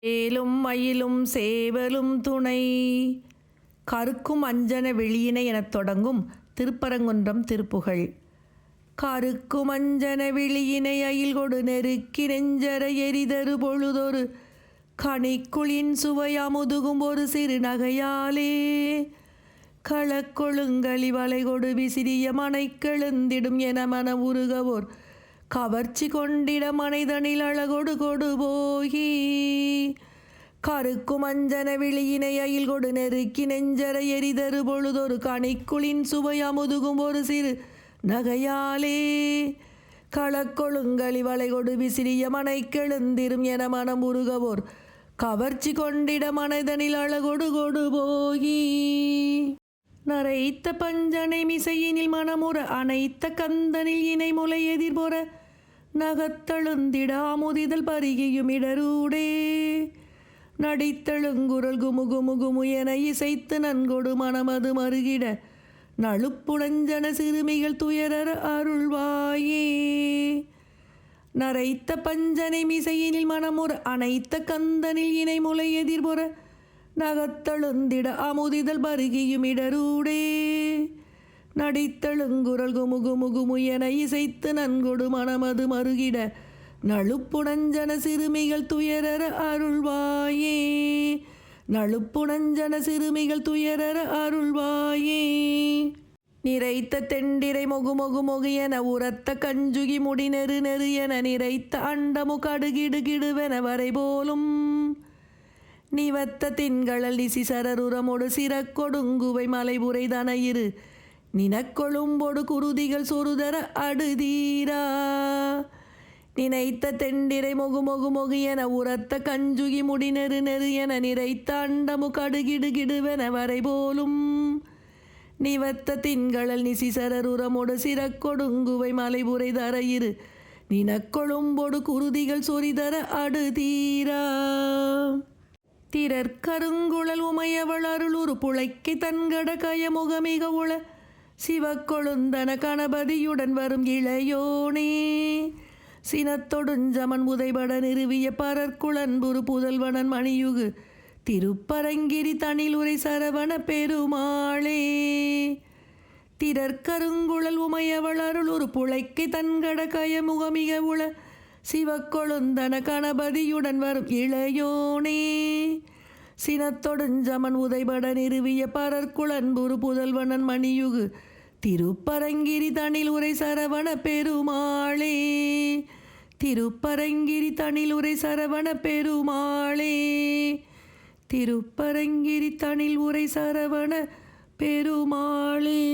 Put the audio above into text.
ஏலும் மயிலும் சேவலும் துணை கருக்கும் அஞ்சன வெளியினை எனத் தொடங்கும் திருப்பரங்குன்றம் திருப்புகழ். கருக்கும் அஞ்சன வெளியினை அயில் கொடு நெருக்கி நெஞ்சர எரிதரு பொழுதொரு கனிக்குளின் சுவை அமுதுகும் ஒரு சிறு நகையாலே களக்கொழுங்களி வளை கொடு விசிறிய மனைக்கெழுந்திடும் என மன உருகவோர் கவர்ச்சி கொண்டிட மனைதனில் அழகொடு கொடு போகி கருக்கும் அஞ்சன விழியினை அயில் கொடு நெருக்கி நெஞ்சர எரிதரு பொழுதொரு கனிக்குளின் சுவை அமுதுகும் ஒரு சிறு நகையாலே களக்கொழுங்களி வளை கொடு விசிறிய மனைக்கெழுந்திடும் என மனம் உருகவோர் கவர்ச்சி கொண்டிட மனைதனில் அழகொடு கொடு போகி நரைத்த பஞ்சனை மிசையினில் மனமுற அனைத்த கந்தனில் இணை முலை எதிர்பொற நகத்தழுந்திட அமுதிதழ் பருகியும் இடரூடே நடித்தழுங்குரல் குமுகுமுகுமு என இசைத்து நன்கொடு மனமது மருகிட நழுப்புணஞ்சன சிறுமிகள் துயரற அருள்வாயே. நரைத்த பஞ்சனை மிசையினில் மனமுற அனைத்த கந்தனில் இணை முலை எதிர்பொற நகத்தழுந்திட அமுதிதழ் பருகியும் இடரூடே நடித்தழுங்குரல் குமுகுமுகுமு என இசைத்து நன்கொடு மனமது மருகிட நழுப்புணஞ்சன சிறுமிகள் துயரற அருள்வாயே. நழுப்புணஞ்சன சிறுமிகள் துயரற அருள்வாயே. நிறைத்த தெண்டிரை மொகு மொகு என உரத்த கஞ்சுகி முடி நெரு நெரு என நிறைத்த அண்டமு கடுகிடு கிடுவென வரை போலும் நிவத்த தின்களல் நிசி சரருரமொடு சிறக்கொடுங்குவை மலைபுரை தனையிரு நினக்கொழும்பொடு குருதிகள் சொருதர அடுதீரா நினைத்த தெண்டிரை மொகு மொகு என உரத்த கஞ்சுகி முடி நெரு நெரு என நிறைத்த அண்டமு கடுகிடு கிடுவென வரை போலும் நிவத்த தின்களல் நிசி சரருரமொடு சிறக்கொடுங்குவை மலைபுரை தரையிரு நினக்கொழும்பொடு குருதிகள் சொரிதர அடுதீரா திரற் கருங்குழல் உமையவள் அருளுரு புழைக்கை தன்கட கயமுகமிக உள சிவக்கொழுந்தன கணபதியுடன் வரும் இளையோனே சினத்தொடுஞ்சமன் உதைபட நிறுவிய பரற்குளன்புரு புதல்வனன் மணியுகு திருப்பரங்கிரி தனிலுரை சரவண பெருமாளே. திரற் கருங்குழல் உமையவள் அருளுரு புழைக்கை தன்கட கயமுகமிக உள சிவக்கொழுந்தன கணபதியுடன் வரும் இளையோனே சினத்தொடுஞ்சமன் உதைபட நிறுவிய பரற்குளன்புரு புதல்வனன் மணியுகு திருப்பரங்கிரி தனில் உரை சரவண பெருமாளே. திருப்பரங்கிரி தனில் உரை சரவண பெருமாளே. திருப்பரங்கிரி தனில் உரை சரவண பெருமாளே.